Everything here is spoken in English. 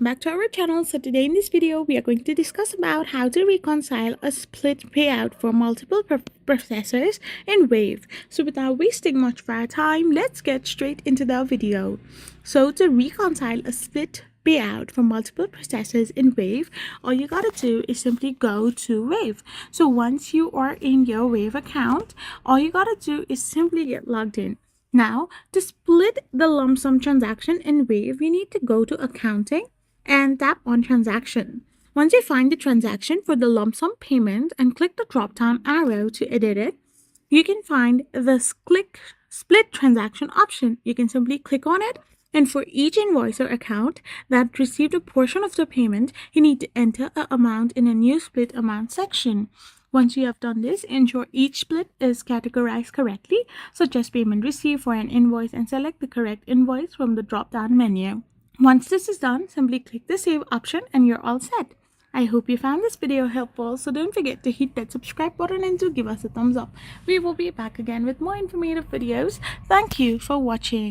Back to our channel. So today in this video we are going to discuss about how to reconcile a split payout for multiple processors in Wave. So without wasting much of our time, let's get straight into the video. So to reconcile a split payout for multiple processors in Wave, all you gotta do is simply go to Wave. So once you are in your Wave account, all you gotta do is simply get logged in. Now, to split the lump sum transaction in Wave, you need to go to Accounting and tap on Transaction. Once you find the transaction for the lump sum payment and click the drop-down arrow to edit it, you can find the Split Transaction option. You can simply click on it, and for each invoice or account that received a portion of the payment, you need to enter an amount in a new split amount section. Once you have done this, ensure each split is categorized correctly, such as payment received for an invoice, and select the correct invoice from the drop-down menu. Once this is done, simply click the Save option and you're all set. I hope you found this video helpful, so don't forget to hit that subscribe button and to give us a thumbs up. We will be back again with more informative videos. Thank you for watching.